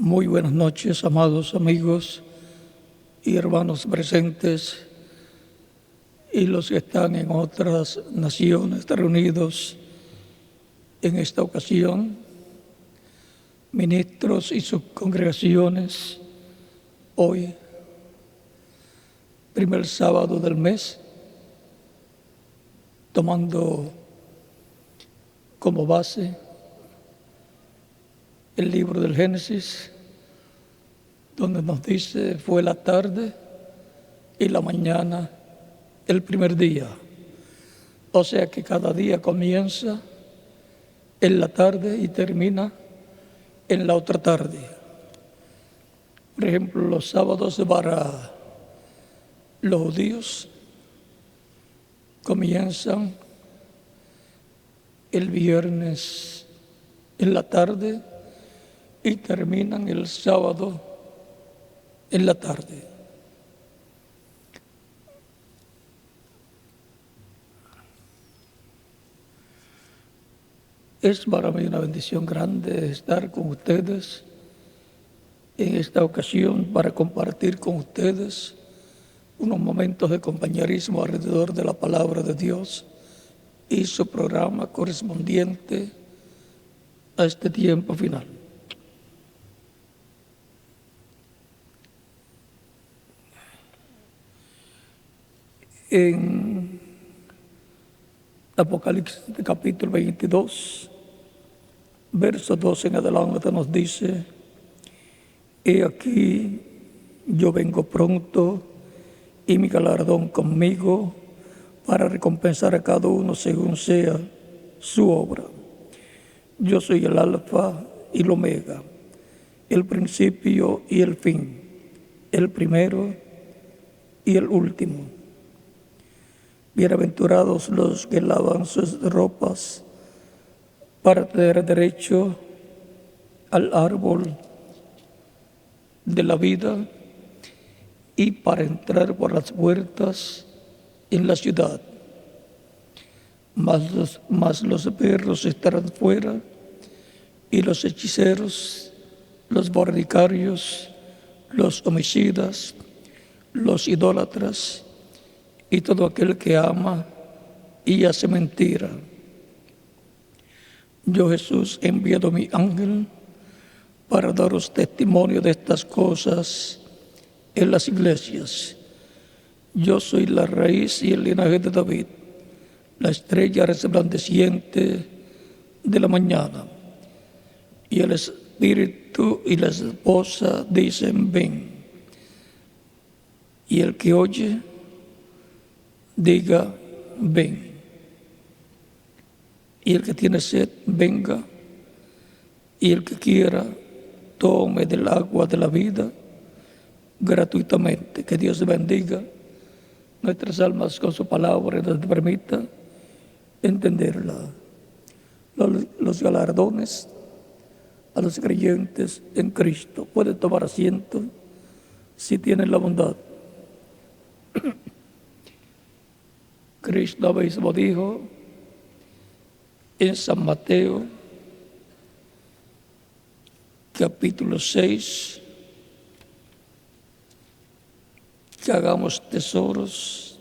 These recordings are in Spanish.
Muy buenas noches, amados amigos y hermanos presentes y los que están en otras naciones reunidos en esta ocasión, ministros y sus congregaciones, hoy, primer sábado del mes, tomando como base el libro del Génesis, donde nos dice, fue la tarde y la mañana el primer día. O sea que cada día comienza en la tarde y termina en la otra tarde. Por ejemplo, los sábados para los judíos comienzan el viernes en la tarde y terminan el sábado en la tarde. Es para mí una bendición grande estar con ustedes en esta ocasión para compartir con ustedes unos momentos de compañerismo alrededor de la palabra de Dios y su programa correspondiente a este tiempo final. En Apocalipsis capítulo 22, verso 12 en adelante nos dice, he aquí yo vengo pronto y mi galardón conmigo para recompensar a cada uno según sea su obra. Yo soy el alfa y el omega, el principio y el fin, el primero y el último. Bienaventurados los que lavan sus ropas para tener derecho al árbol de la vida y para entrar por las puertas en la ciudad. Mas los perros estarán fuera y los hechiceros, los fornicarios, los homicidas, los idólatras y todo aquel que ama y hace mentira. Yo, Jesús, he enviado a mi ángel para daros testimonio de estas cosas en las iglesias. Yo soy la raíz y el linaje de David, la estrella resplandeciente de la mañana. Y el espíritu y la esposa dicen, ven. Y el que oye, diga, ven. Y el que tiene sed, venga. Y el que quiera, tome del agua de la vida gratuitamente. Que Dios bendiga nuestras almas con su palabra y nos permita entenderla. Los galardones a los creyentes en Cristo. Pueden tomar asiento si tienen la bondad. Cristo mismo dijo en San Mateo, capítulo 6, que hagamos tesoros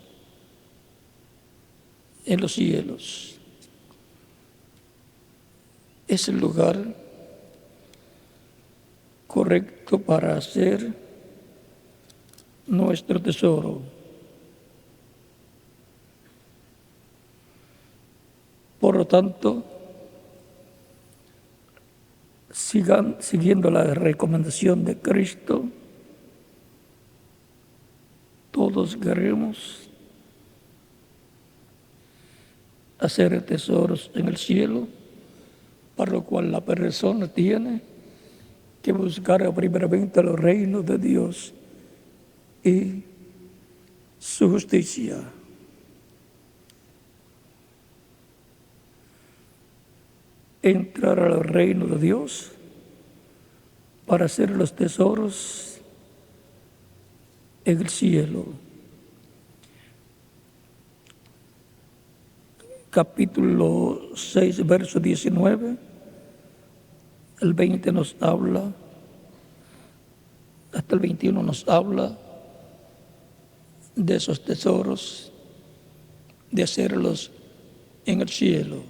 en los cielos. Es el lugar correcto para hacer nuestro tesoro. Por lo tanto, siguiendo la recomendación de Cristo, todos queremos hacer tesoros en el cielo, para lo cual la persona tiene que buscar primeramente los reinos de Dios y su justicia. Entrar al reino de Dios para hacer los tesoros en el cielo. Capítulo 6, verso 19, el 20 nos habla hasta el 21 nos habla de esos tesoros, de hacerlos en el cielo.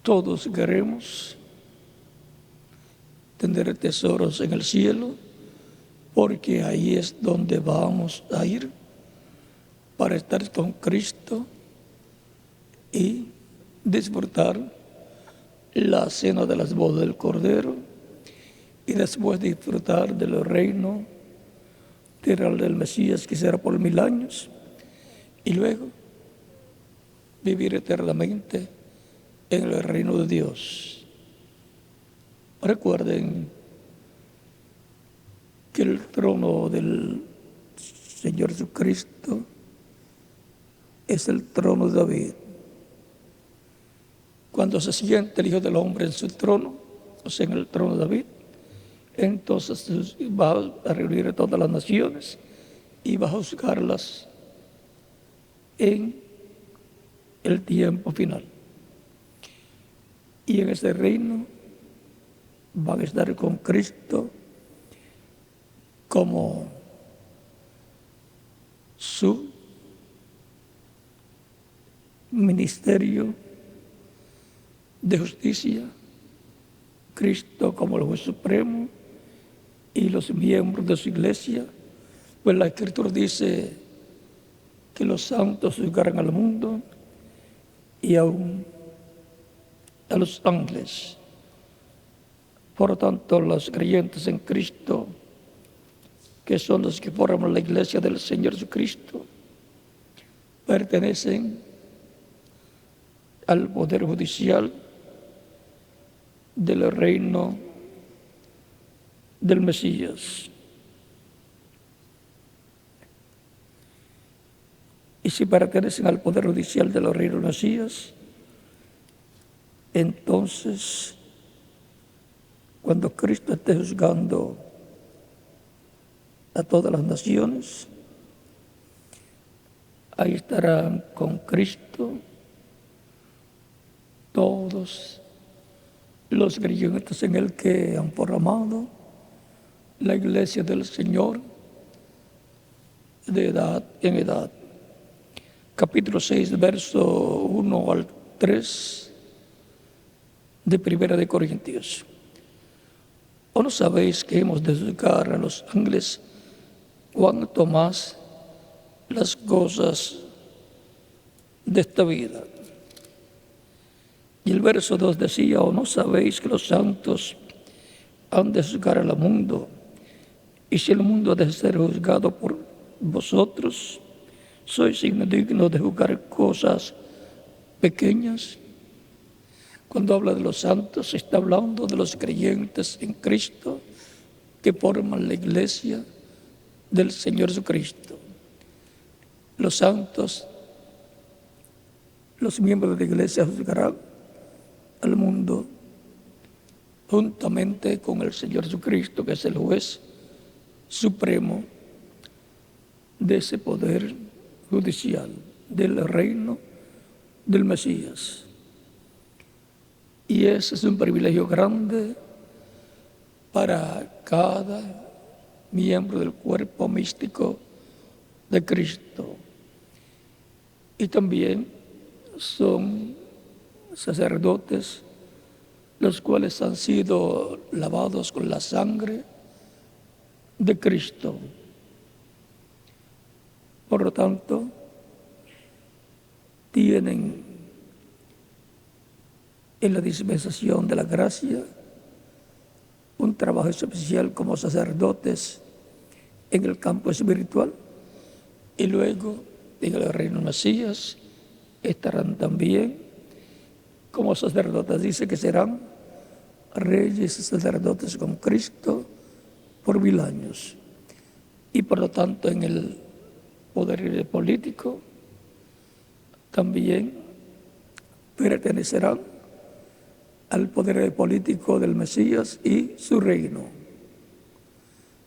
Todos queremos tener tesoros en el cielo, porque ahí es donde vamos a ir para estar con Cristo y disfrutar la cena de las bodas del Cordero, y después disfrutar del reino del Mesías, que será por 1000 años, y luego vivir eternamente en el reino de Dios. Recuerden que el trono del Señor Jesucristo es el trono de David. Cuando se siente el Hijo del Hombre en su trono, o sea, en el trono de David, entonces va a reunir a todas las naciones y va a juzgarlas en el tiempo final. Y en ese reino van a estar con Cristo como su ministerio de justicia, Cristo como el juez supremo y los miembros de su iglesia. Pues la Escritura dice que los santos juzgarán al mundo y aún a los ángeles. Por lo tanto, los creyentes en Cristo, que son los que forman la iglesia del Señor Jesucristo, pertenecen al poder judicial del reino del Mesías. Y si pertenecen al poder judicial del reino del Mesías, entonces, cuando Cristo esté juzgando a todas las naciones, ahí estarán con Cristo todos los creyentes en el que han formado la iglesia del Señor de edad en edad. Capítulo 6, verso 1 al 3 de Primera de Corintios. ¿O no sabéis que hemos de juzgar a los ángeles cuanto más las cosas de esta vida? Y el verso 2 decía: ¿o no sabéis que los santos han de juzgar al mundo? Y si el mundo ha de ser juzgado por vosotros, ¿sois indignos de juzgar cosas pequeñas? Cuando habla de los santos, se está hablando de los creyentes en Cristo que forman la iglesia del Señor Jesucristo. Los santos, los miembros de la iglesia, juzgarán al mundo juntamente con el Señor Jesucristo, que es el juez supremo de ese poder judicial del reino del Mesías. Y ese es un privilegio grande para cada miembro del cuerpo místico de Cristo. Y también son sacerdotes los cuales han sido lavados con la sangre de Cristo. Por lo tanto, tienen en la dispensación de la gracia un trabajo especial como sacerdotes en el campo espiritual, y luego en el reino Mesías estarán también como sacerdotes. Dice que serán reyes y sacerdotes con Cristo por 1000 años. Y por lo tanto, en el poder político también pertenecerán al poder político del Mesías y su reino,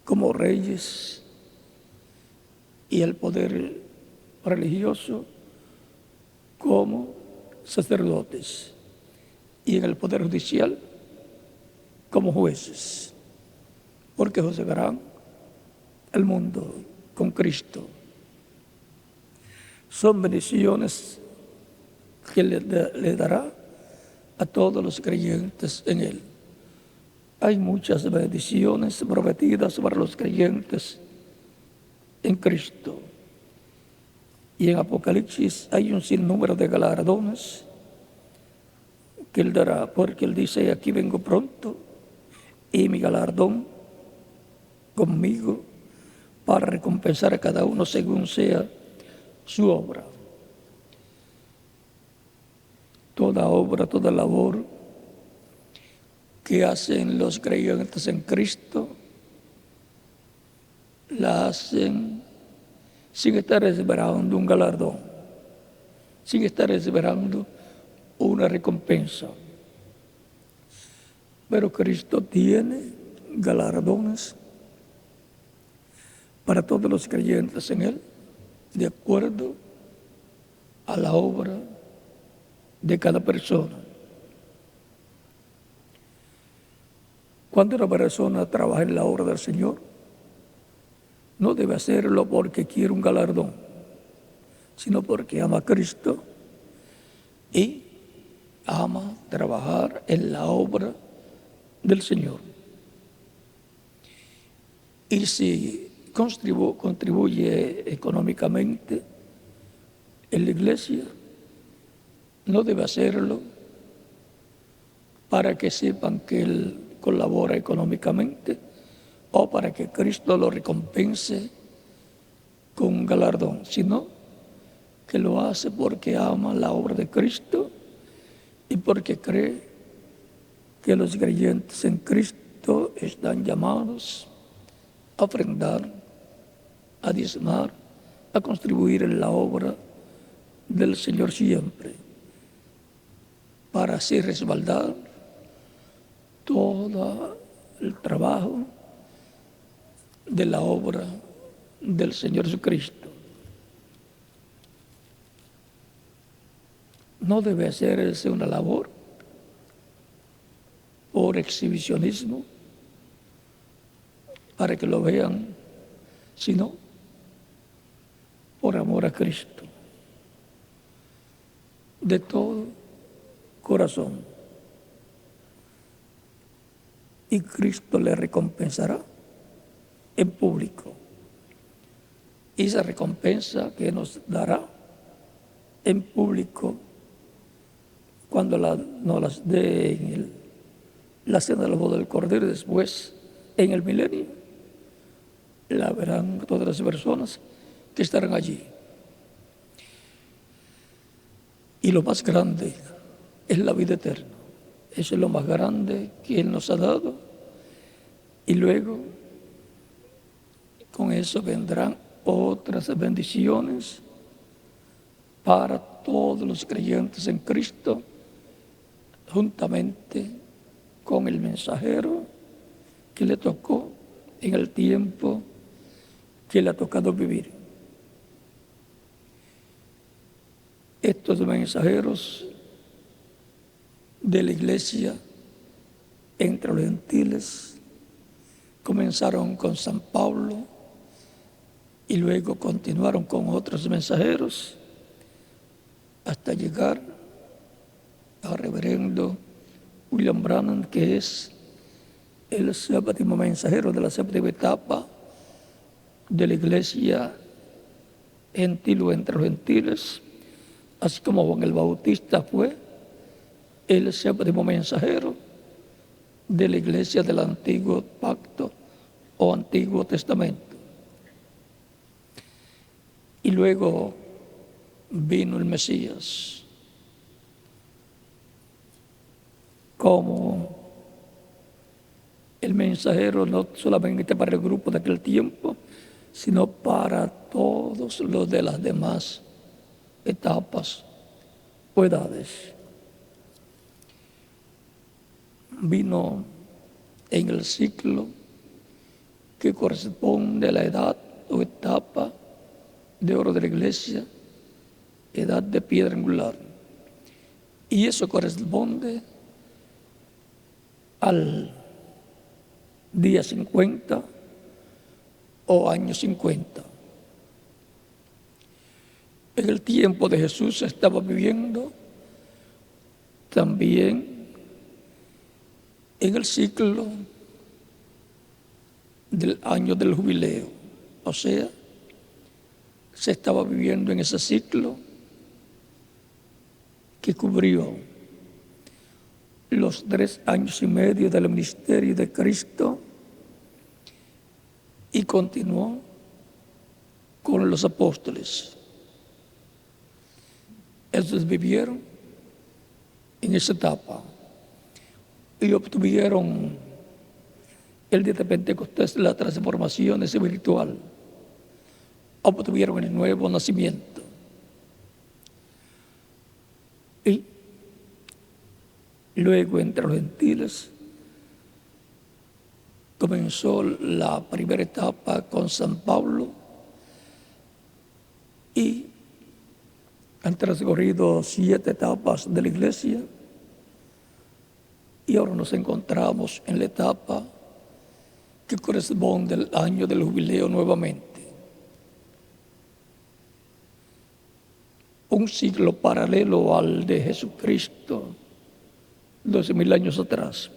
como reyes, y el poder religioso como sacerdotes, y en el poder judicial como jueces. porque juzgarán el mundo con Cristo. Son bendiciones que le dará a todos los creyentes en Él. Hay muchas bendiciones prometidas para los creyentes en Cristo. Y en Apocalipsis hay un sinnúmero de galardones que Él dará, porque Él dice: aquí vengo pronto y mi galardón conmigo para recompensar a cada uno según sea su obra. Toda obra, toda labor que hacen los creyentes en Cristo, la hacen sin estar esperando un galardón, sin estar esperando una recompensa. Pero Cristo tiene galardones para todos los creyentes en Él, de acuerdo a la obra de cada persona. Cuando una persona trabaja en la obra del Señor, no debe hacerlo porque quiere un galardón, sino porque ama a Cristo y ama trabajar en la obra del Señor. Y si contribuye económicamente en la iglesia, no debe hacerlo para que sepan que Él colabora económicamente o para que Cristo lo recompense con un galardón, sino que lo hace porque ama la obra de Cristo y porque cree que los creyentes en Cristo están llamados a ofrendar, a diezmar, a contribuir en la obra del Señor siempre, para así respaldar todo el trabajo de la obra del Señor Jesucristo. No debe hacerse una labor por exhibicionismo, para que lo vean, sino por amor a Cristo, de todo corazón. Y Cristo le recompensará en público. Y esa recompensa que nos dará en público, cuando nos las dé en la cena de la boda del Cordero, después en el milenio, la verán todas las personas que estarán allí. Y lo más grande es la vida eterna. Eso es lo más grande que Él nos ha dado. Y luego, con eso vendrán otras bendiciones para todos los creyentes en Cristo, juntamente con el mensajero que le tocó en el tiempo que le ha tocado vivir. Estos mensajeros de la iglesia entre los gentiles comenzaron con San Pablo y luego continuaron con otros mensajeros hasta llegar al reverendo William Branham, que es el séptimo mensajero de la séptima etapa de la iglesia gentil o entre los gentiles, así como Juan el Bautista fue el séptimo mensajero de la iglesia del Antiguo Pacto o Antiguo Testamento. Y luego vino el Mesías como el mensajero, no solamente para el grupo de aquel tiempo, sino para todos los de las demás etapas o edades. Vino en el ciclo que corresponde a la edad o etapa de oro de la iglesia, edad de piedra angular. Y eso corresponde al día 50 o año 50. En el tiempo de Jesús se estaba viviendo también en el ciclo del año del jubileo. O sea, se estaba viviendo en ese ciclo que cubrió los 3 años y medio del ministerio de Cristo y continuó con los apóstoles. Ellos vivieron en esa etapa y obtuvieron el día de Pentecostés la transformación espiritual, obtuvieron el nuevo nacimiento. Y luego entre los gentiles comenzó la primera etapa con San Pablo y han transcurrido 7 etapas de la iglesia y ahora nos encontramos en la etapa que corresponde al año del jubileo nuevamente. Un siglo paralelo al de Jesucristo, 12,000 años atrás.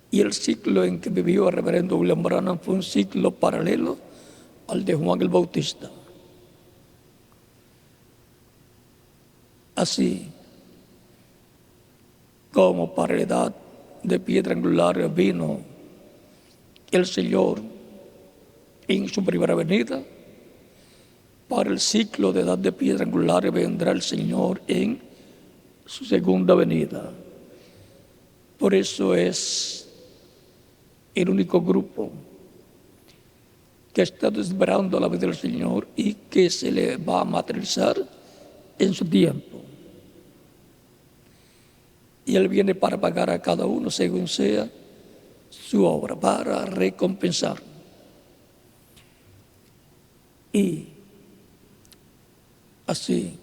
Y el ciclo en que vivió el reverendo William Branham fue un ciclo paralelo al de Juan el Bautista. Así como para la edad de piedra angular vino el Señor en su primera venida, para el ciclo de edad de piedra angular vendrá el Señor en su segunda venida. Por eso es el único grupo que ha estado esperando la venida del Señor y que se le va a materializar en su tiempo. Y Él viene para pagar a cada uno según sea su obra, para recompensar. Y así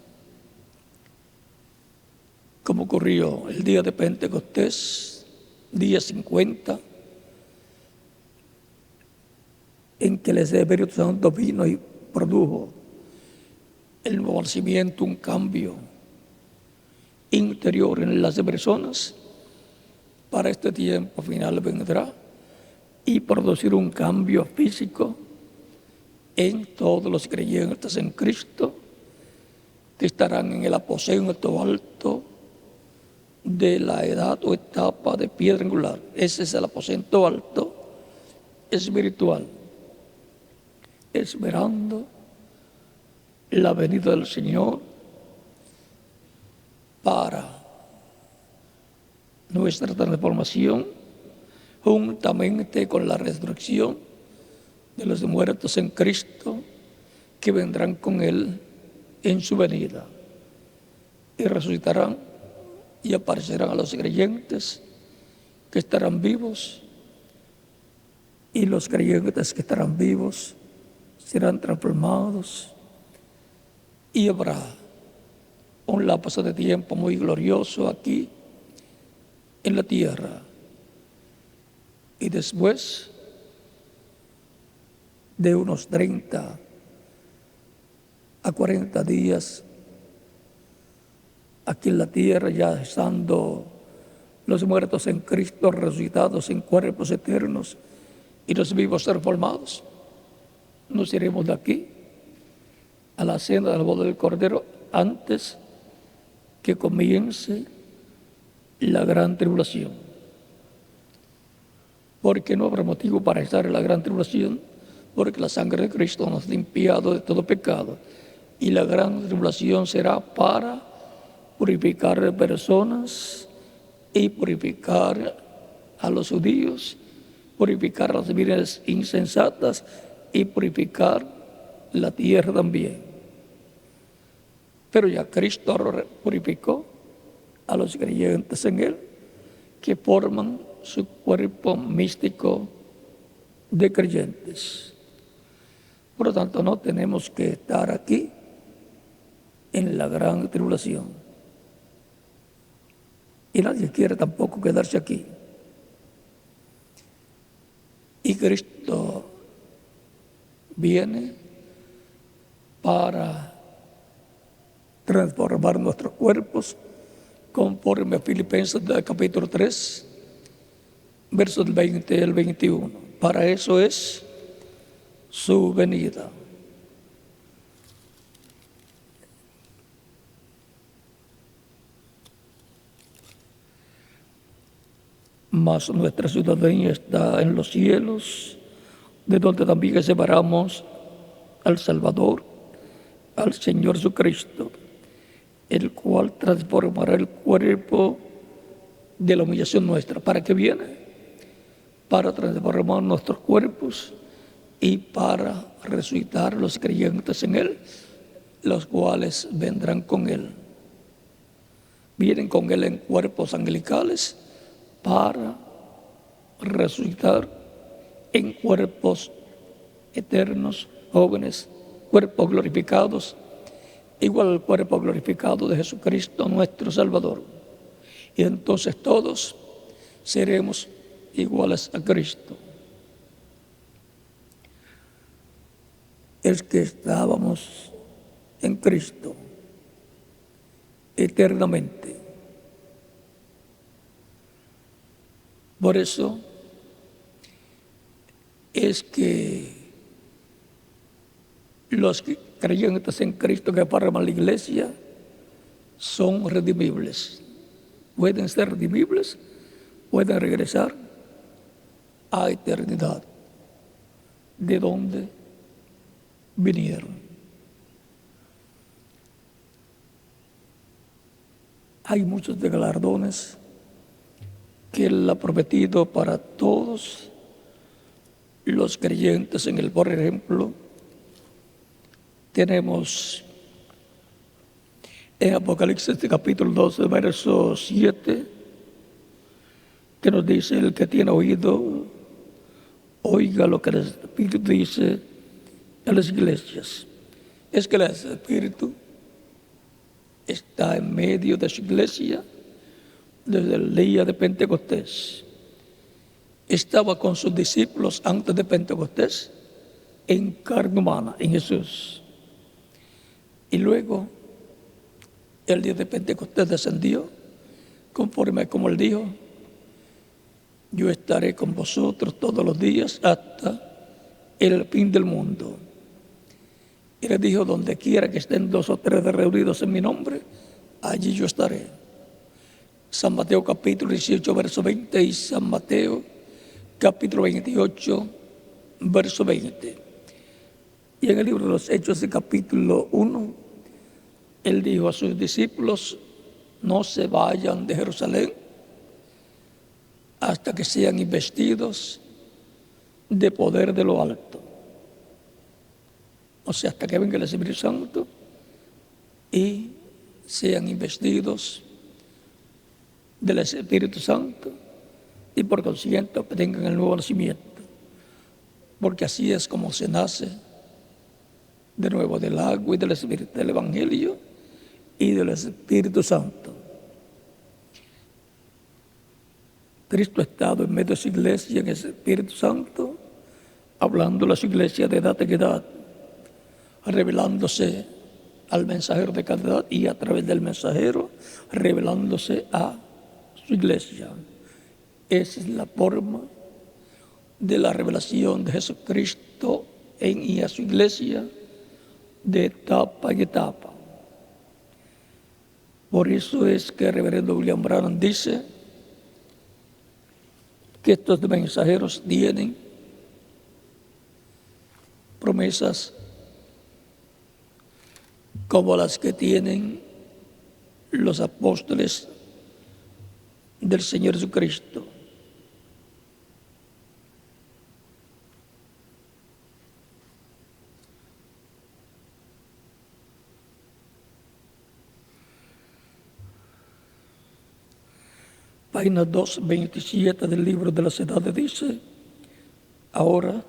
como ocurrió el día de Pentecostés, día 50, en que el Espíritu Santo vino y produjo el nuevo nacimiento, un cambio interior en las personas, para este tiempo final vendrá y producir un cambio físico en todos los creyentes en Cristo, que estarán en el aposento alto de la edad o etapa de piedra angular. Ese es el aposento alto espiritual, esperando la venida del Señor para nuestra transformación, juntamente con la resurrección de los muertos en Cristo, que vendrán con Él en su venida y resucitarán y aparecerán a los creyentes que estarán vivos, y los creyentes que estarán vivos serán transformados y habrá un lapso de tiempo muy glorioso aquí en la tierra. Y después de unos 30 a 40 días aquí en la tierra, ya estando los muertos en Cristo resucitados en cuerpos eternos y los vivos transformados, nos iremos de aquí a la cena de la boda del Cordero antes que comience la gran tribulación. Porque no habrá motivo para estar en la gran tribulación, porque la sangre de Cristo nos ha limpiado de todo pecado. Y la gran tribulación será para purificar personas y purificar a los judíos, purificar a las vírgenes insensatas y purificar la tierra también. Pero ya Cristo purificó a los creyentes en Él, que forman su cuerpo místico de creyentes. Por lo tanto, no tenemos que estar aquí en la gran tribulación. Y nadie quiere tampoco quedarse aquí. Cristo viene para transformar nuestros cuerpos conforme a Filipenses capítulo 3, versos del 20 al 21. Para eso es su venida. Mas nuestra ciudadanía está en los cielos, de donde también separamos al Salvador, al Señor Jesucristo, el cual transformará el cuerpo de la humillación nuestra. ¿Para qué viene? Para transformar nuestros cuerpos y para resucitar los creyentes en Él, los cuales vendrán con Él. Vienen con Él en cuerpos angelicales para resucitar en cuerpos eternos, jóvenes, cuerpos glorificados, igual al cuerpo glorificado de Jesucristo nuestro Salvador. Y entonces todos seremos iguales a Cristo. Es que estábamos en Cristo eternamente. Por eso es que los creyentes en Cristo que forman la iglesia son redimibles. Pueden ser redimibles, pueden regresar a eternidad, de donde vinieron. Hay muchos de galardones que Él ha prometido para todos los creyentes en Él. Por ejemplo, tenemos en Apocalipsis capítulo 12, verso 7, que nos dice: el que tiene oído, oiga lo que el Espíritu dice a las iglesias. Es que el Espíritu está en medio de su iglesia desde el día de Pentecostés. Estaba con sus discípulos antes de Pentecostés en carne humana, en Jesús. Y luego, el día de Pentecostés descendió, conforme como Él dijo: yo estaré con vosotros todos los días hasta el fin del mundo. Y les dijo: donde quiera que estén 2 o 3 reunidos en mi nombre, allí yo estaré. San Mateo capítulo 18, verso 20 y San Mateo capítulo 28, verso 20. Y en el libro de los Hechos, de capítulo 1, Él dijo a sus discípulos: no se vayan de Jerusalén hasta que sean investidos de poder de lo alto. O sea, hasta que venga el Espíritu Santo y sean investidos del Espíritu Santo y por consiguiente obtengan el nuevo nacimiento. Porque así es como se nace de nuevo, del agua y del Espíritu, del Evangelio y del Espíritu Santo. Cristo ha estado en medio de su iglesia en el Espíritu Santo, hablando a su iglesia de edad en edad, revelándose al mensajero de cada edad y a través del mensajero revelándose a su iglesia. Esa es la forma de la revelación de Jesucristo en y a su iglesia, de etapa en etapa. Por eso es que el reverendo William Branham dice que estos mensajeros tienen promesas como las que tienen los apóstoles del Señor Jesucristo. Página 227 del libro de las edades dice: ahora,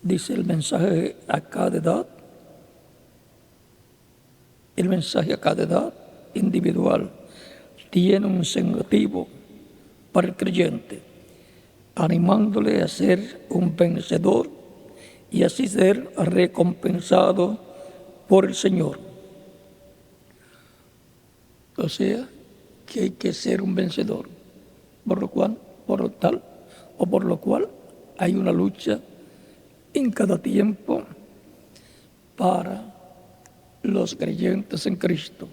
dice el mensaje a cada edad, el mensaje a cada edad individual tiene un incentivo para el creyente. animándole a ser un vencedor y así ser recompensado por el Señor. O sea, que hay que ser un vencedor, por lo cual hay una lucha en cada tiempo para los creyentes en Cristo.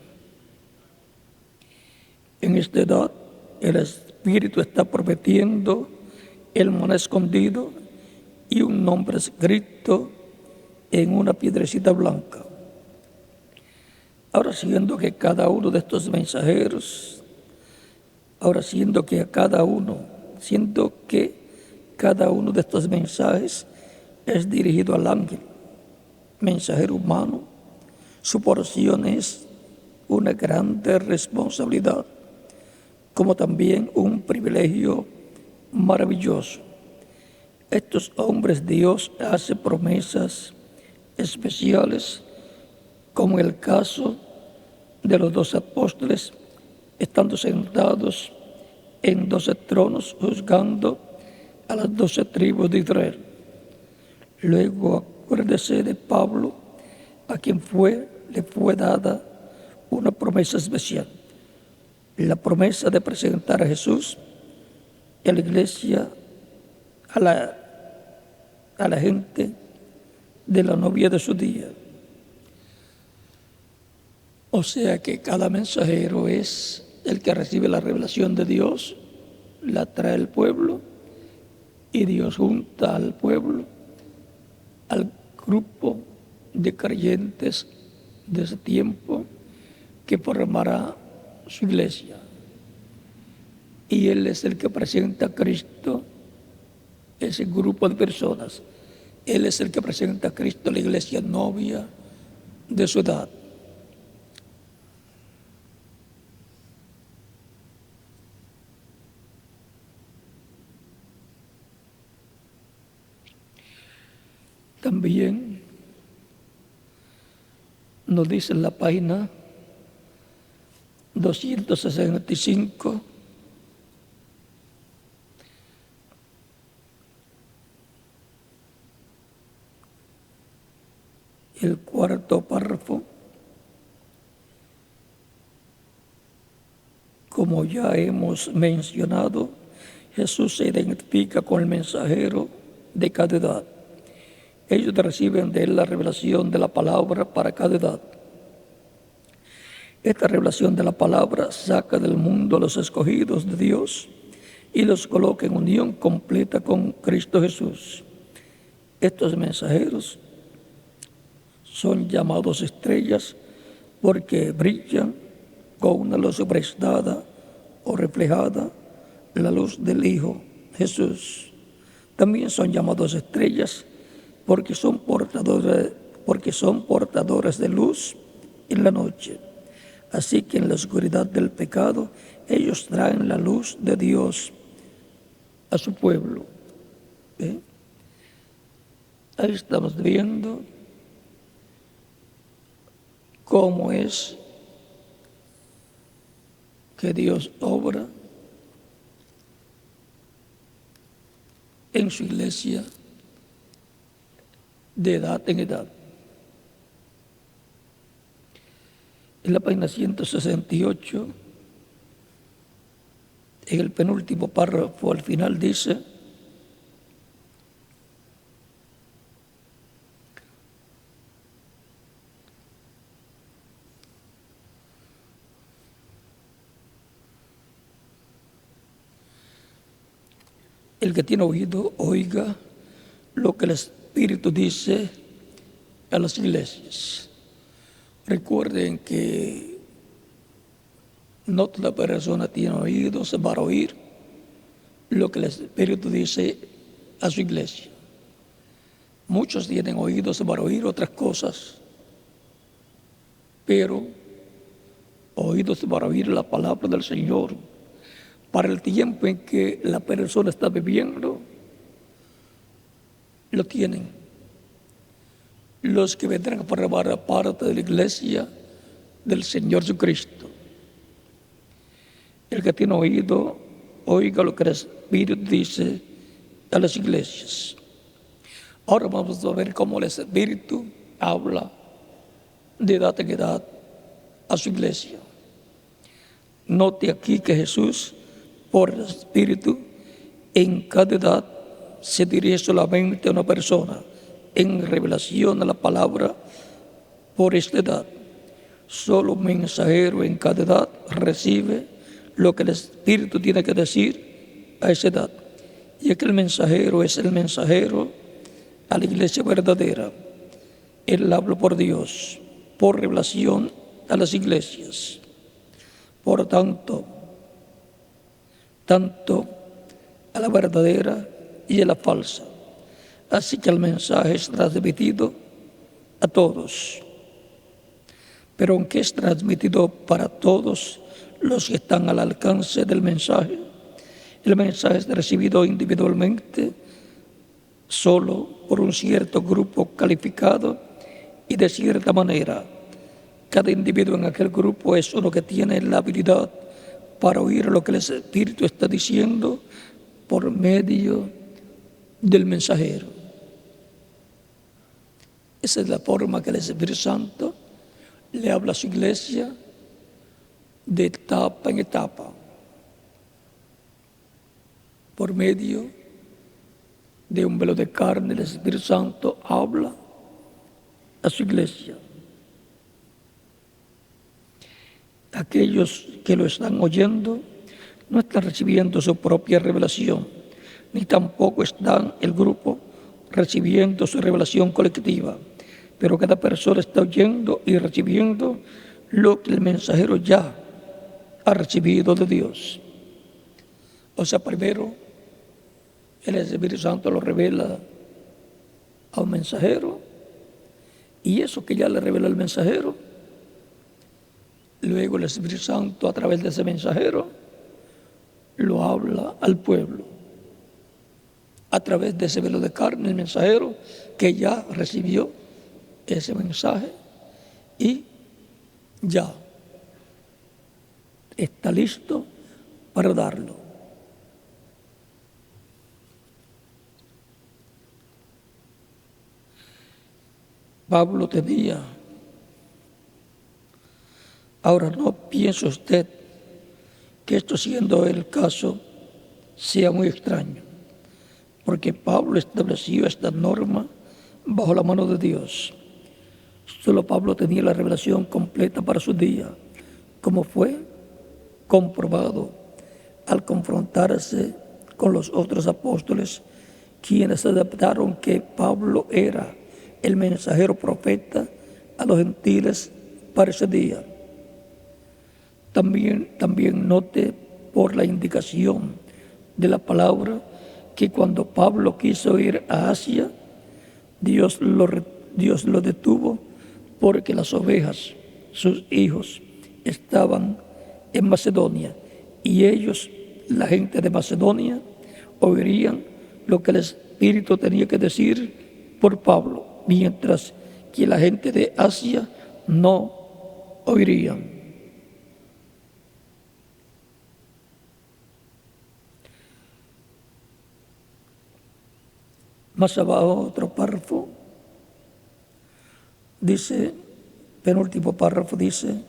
En esta edad, el Espíritu está prometiendo el maná escondido y un nombre escrito en una piedrecita blanca. Ahora siendo que cada uno de estos mensajeros, siendo que cada uno de estos mensajes es dirigido al ángel, mensajero humano, su porción es una grande responsabilidad, como también un privilegio maravilloso. Estos hombres Dios hace promesas especiales, como el caso de los 12 apóstoles, estando sentados en 12 tronos juzgando a las 12 tribus de Israel. Luego acuérdese de Pablo, a quien le fue dada una promesa especial, la promesa de presentar a Jesús y a la iglesia, a la gente de la novia de su día. O sea que cada mensajero es el que recibe la revelación de Dios, la trae al pueblo y Dios junta al pueblo, al grupo de creyentes de ese tiempo que formará su iglesia. Y Él es el que presenta a Cristo, ese grupo de personas. Él es el que presenta a Cristo a la iglesia novia de su edad. También nos dice en la página 265 el cuarto párrafo, como ya hemos mencionado, Jesús se identifica con el mensajero de cada edad. Ellos reciben de Él la revelación de la palabra para cada edad. Esta revelación de la palabra saca del mundo a los escogidos de Dios y los coloca en unión completa con Cristo Jesús. Estos mensajeros son llamados estrellas porque brillan con una luz prestada o reflejada, la luz del Hijo Jesús. También son llamados estrellas porque son portadores de luz en la noche. Así que en la oscuridad del pecado, ellos traen la luz de Dios a su pueblo. Ahí estamos viendo cómo es que Dios obra en su iglesia de edad en edad. En la página 168, en el penúltimo párrafo al final dice: el que tiene oído, oiga lo que el Espíritu dice a las iglesias. Recuerden que no toda persona tiene oídos para oír lo que el Espíritu dice a su iglesia. Muchos tienen oídos para oír otras cosas, pero oídos para oír la palabra del Señor para el tiempo en que la persona está viviendo, lo tienen. Los que vendrán a formar parte de la iglesia del Señor Jesucristo. El que tiene oído, oiga lo que el Espíritu dice a las iglesias. Ahora vamos a ver cómo el Espíritu habla de edad en edad a su iglesia. Note aquí que Jesús, por el Espíritu, en cada edad se dirige solamente a una persona en revelación a la palabra por esta edad. Solo un mensajero en cada edad recibe lo que el Espíritu tiene que decir a esa edad. Y aquel mensajero es el mensajero a la iglesia verdadera. Él habla por Dios, por revelación a las iglesias. Por tanto a la verdadera y a la falsa. Así que el mensaje es transmitido a todos. Pero aunque es transmitido para todos los que están al alcance del mensaje, el mensaje es recibido individualmente solo por un cierto grupo calificado y de cierta manera. Cada individuo en aquel grupo es uno que tiene la habilidad para oír lo que el Espíritu está diciendo por medio del mensajero. Esa es la forma que el Espíritu Santo le habla a su iglesia de etapa en etapa, por medio de un velo de carne. El Espíritu Santo habla a su iglesia. Aquellos que lo están oyendo no están recibiendo su propia revelación, ni tampoco están el grupo recibiendo su revelación colectiva, pero cada persona está oyendo y recibiendo lo que el mensajero ya ha recibido de Dios. O sea, primero el Espíritu Santo lo revela a un mensajero, y eso que ya le revela el mensajero, luego el Espíritu Santo a través de ese mensajero lo habla al pueblo. A través de ese velo de carne, el mensajero que ya recibió ese mensaje y ya está listo para darlo. Pablo tenía. Ahora, no piense usted que esto, siendo el caso, sea muy extraño, porque Pablo estableció esta norma bajo la mano de Dios. Solo Pablo tenía la revelación completa para su día, como fue comprobado al confrontarse con los otros apóstoles, quienes adaptaron que Pablo era el mensajero profeta a los gentiles para ese día. También note por la indicación de la palabra que cuando Pablo quiso ir a Asia, Dios lo detuvo, porque las ovejas, sus hijos, estaban en Macedonia, y ellos, la gente de Macedonia, oirían lo que el Espíritu tenía que decir por Pablo, mientras que la gente de Asia no oirían. Más abajo, otro párrafo, dice, penúltimo párrafo, dice: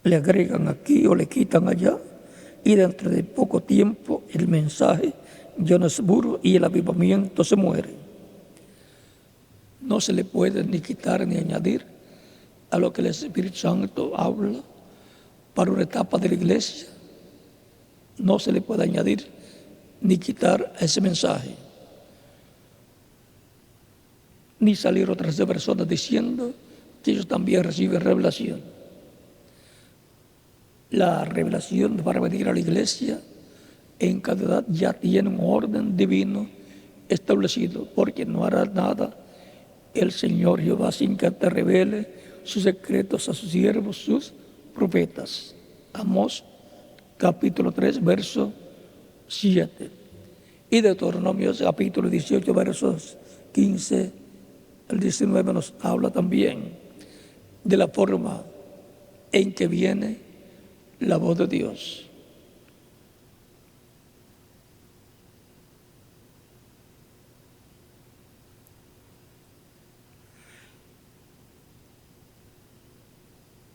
le agregan aquí o le quitan allá, y dentro de poco tiempo el mensaje ya no es puro y el avivamiento se muere. No se le puede ni quitar ni añadir a lo que el Espíritu Santo habla para una etapa de la iglesia. No se le puede añadir ni quitar a ese mensaje, ni salir otras personas diciendo que ellos también reciben revelación. La revelación para venir a la iglesia en cada edad ya tiene un orden divino establecido, porque no hará nada el Señor Jehová sin que te revele sus secretos a sus siervos, sus profetas. Amós capítulo 3, verso 7. Y Deuteronomio capítulo 18, versos 15 al 19 nos habla también de la forma en que viene la voz de Dios.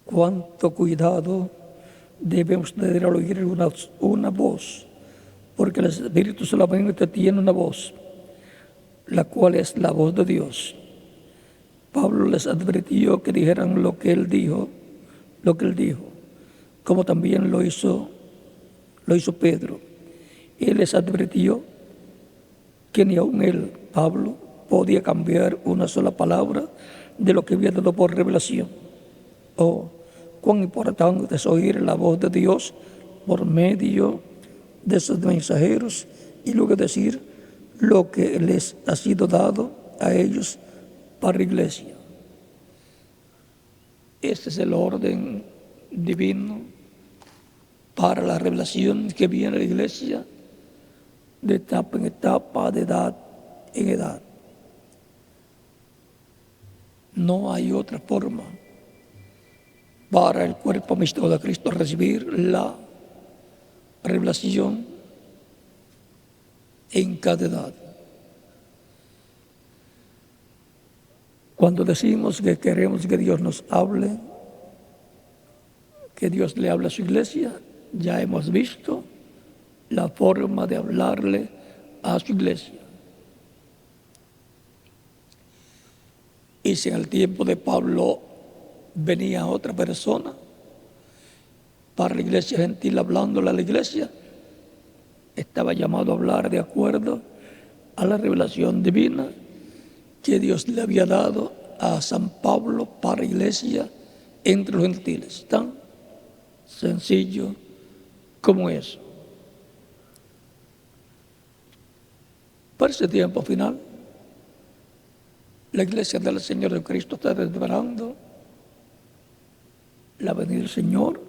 Cuánto cuidado debemos tener al oír una voz, porque el Espíritu solamente tiene una voz, la cual es la voz de Dios. Pablo les advirtió que dijeran lo que él dijo, como también lo hizo Pedro. Él les advirtió que ni aun él, Pablo, podía cambiar una sola palabra de lo que había dado por revelación. Oh, cuán importante es oír la voz de Dios por medio de sus mensajeros y luego decir lo que les ha sido dado a ellos para la iglesia. Este es el orden divino para la revelación que viene a la iglesia de etapa en etapa, de edad en edad. No hay otra forma para el cuerpo místico de Cristo recibir la revelación en cada edad. Cuando decimos que queremos que Dios nos hable, que Dios le hable a su iglesia, ya hemos visto la forma de hablarle a su iglesia. Y si en el tiempo de Pablo venía otra persona para la iglesia gentil hablándole a la iglesia, estaba llamado a hablar de acuerdo a la revelación divina que Dios le había dado a San Pablo para la iglesia entre los gentiles. Tan sencillo como eso. Para ese tiempo final, la iglesia del Señor de Cristo está esperando la venida del Señor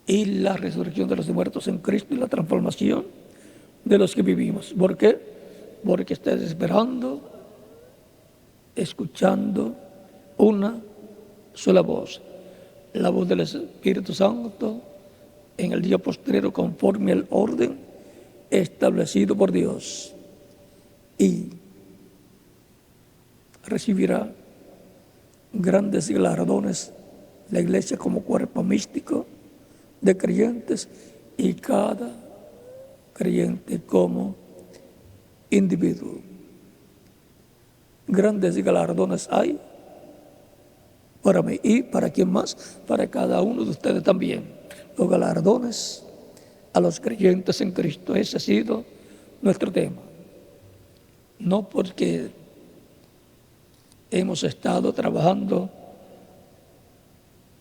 y la resurrección de los muertos en Cristo y la transformación de los que vivimos. ¿Por qué? Porque estás esperando, escuchando una sola voz, la voz del Espíritu Santo en el día postrero conforme al orden establecido por Dios, y recibirá grandes galardones la iglesia como cuerpo místico de creyentes y cada creyente como individuo. Grandes galardones hay para mí y para quien más, para cada uno de ustedes también. Los galardones a los creyentes en Cristo, ese ha sido nuestro tema. No porque hemos estado trabajando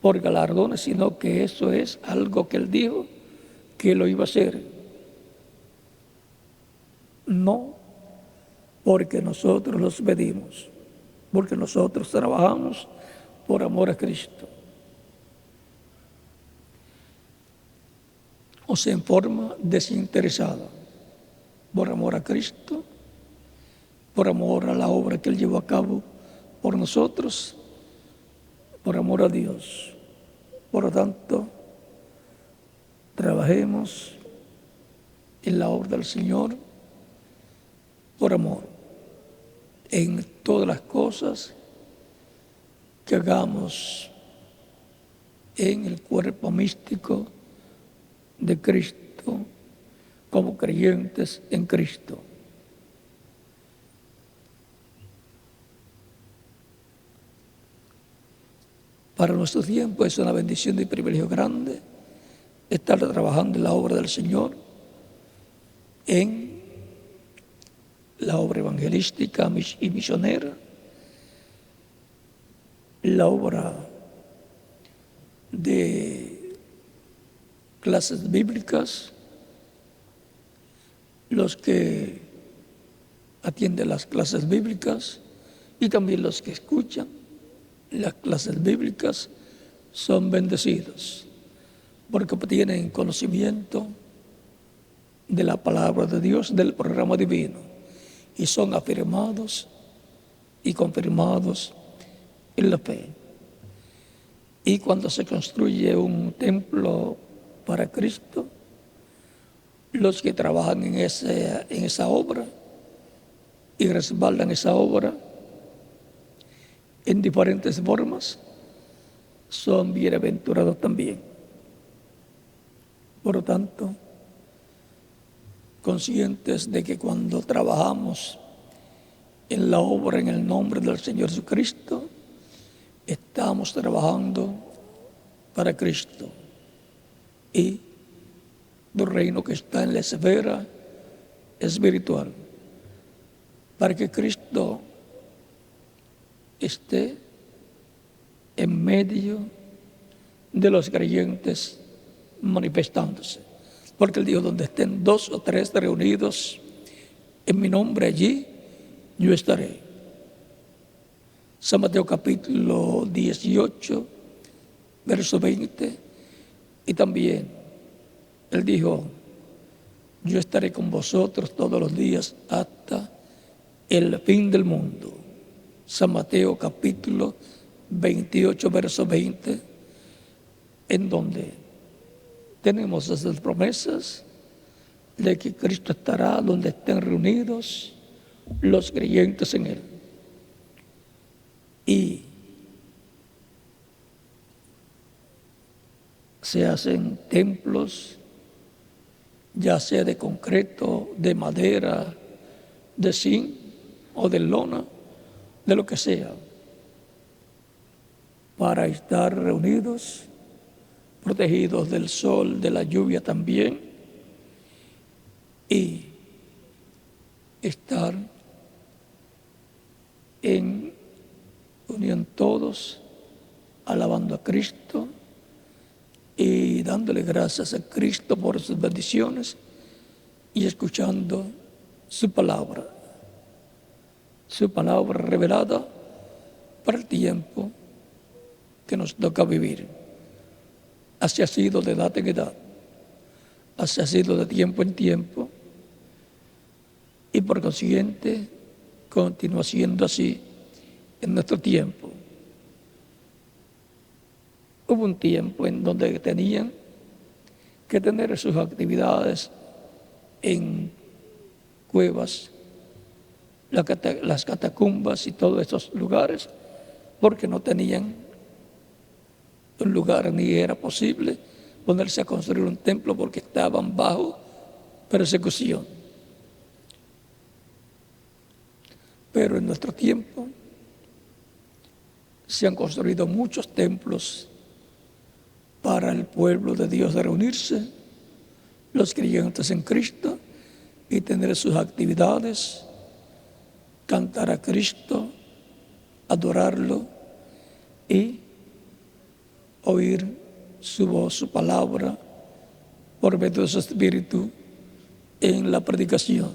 por galardones, sino que eso es algo que Él dijo que lo iba a hacer. No porque nosotros los pedimos, porque nosotros trabajamos por amor a Cristo. O sea, en forma desinteresada, por amor a Cristo, por amor a la obra que Él llevó a cabo por nosotros, por amor a Dios. Por lo tanto, trabajemos en la obra del Señor por amor, en todas las cosas que hagamos en el cuerpo místico de Cristo, como creyentes en Cristo. Para nuestro tiempo es una bendición y privilegio grande estar trabajando en la obra del Señor, en la obra evangelística y misionera, la obra de clases bíblicas, los que atienden las clases bíblicas y también los que escuchan las clases bíblicas son bendecidos porque tienen conocimiento de la palabra de Dios, del programa divino, y son afirmados y confirmados en la fe. Y cuando se construye un templo para Cristo, los que trabajan en esa obra y respaldan esa obra en diferentes formas, son bienaventurados también. Por lo tanto, conscientes de que cuando trabajamos en la obra en el nombre del Señor Jesucristo, estamos trabajando para Cristo y del reino que está en la esfera espiritual, para que Cristo esté en medio de los creyentes manifestándose. Porque Él dijo, donde estén 2 o 3 reunidos en mi nombre, allí yo estaré. San Mateo capítulo 18, verso 20, y también Él dijo, yo estaré con vosotros todos los días hasta el fin del mundo. San Mateo capítulo 28, verso 20, en donde tenemos esas promesas de que Cristo estará donde estén reunidos los creyentes en Él. Y se hacen templos, ya sea de concreto, de madera, de zinc o de lona, de lo que sea, para estar reunidos, protegidos del sol, de la lluvia también, y estar en unión todos, alabando a Cristo y dándole gracias a Cristo por sus bendiciones y escuchando su palabra revelada para el tiempo que nos toca vivir. Así ha sido de edad en edad, así ha sido de tiempo en tiempo, y por consiguiente continúa siendo así en nuestro tiempo. Hubo un tiempo en donde tenían que tener sus actividades en cuevas, las catacumbas y todos esos lugares, porque no tenían un lugar ni era posible ponerse a construir un templo porque estaban bajo persecución. Pero en nuestro tiempo se han construido muchos templos para el pueblo de Dios de reunirse, los creyentes en Cristo, y tener sus actividades, cantar a Cristo, adorarlo y oír su voz, su palabra, por medio de su Espíritu en la predicación.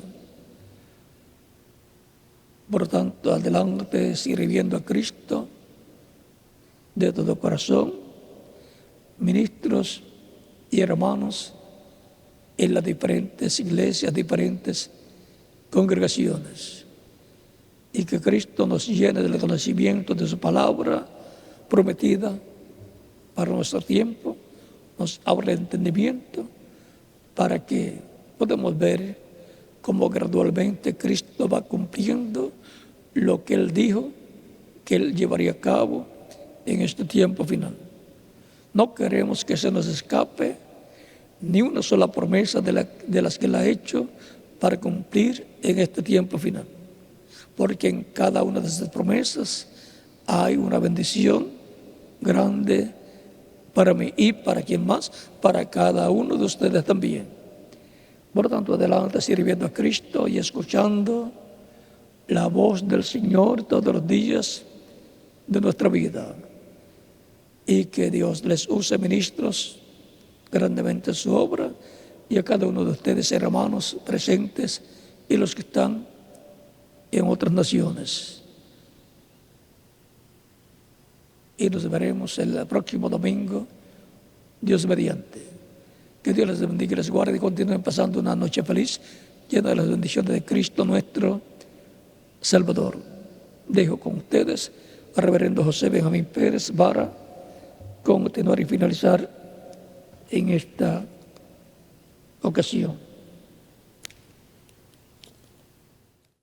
Por tanto, adelante, sirviendo a Cristo de todo corazón, ministros y hermanos en las diferentes iglesias, diferentes congregaciones, y que Cristo nos llene del conocimiento de su palabra prometida para nuestro tiempo, nos abra el entendimiento para que podamos ver cómo gradualmente Cristo va cumpliendo lo que Él dijo que Él llevaría a cabo en este tiempo final. No queremos que se nos escape ni una sola promesa de las que Él ha hecho para cumplir en este tiempo final, porque en cada una de esas promesas hay una bendición grande para mí y para quien más, para cada uno de ustedes también. Por tanto, adelante sirviendo a Cristo y escuchando la voz del Señor todos los días de nuestra vida. Y que Dios les use ministros grandemente en su obra, y a cada uno de ustedes, hermanos presentes y los que están en otras naciones. Y nos veremos el próximo domingo, Dios mediante. Que Dios les bendiga y les guarde y continúen pasando una noche feliz, llena de las bendiciones de Cristo nuestro Salvador. Dejo con ustedes al reverendo José Benjamín Pérez Vara, continuar y finalizar en esta ocasión.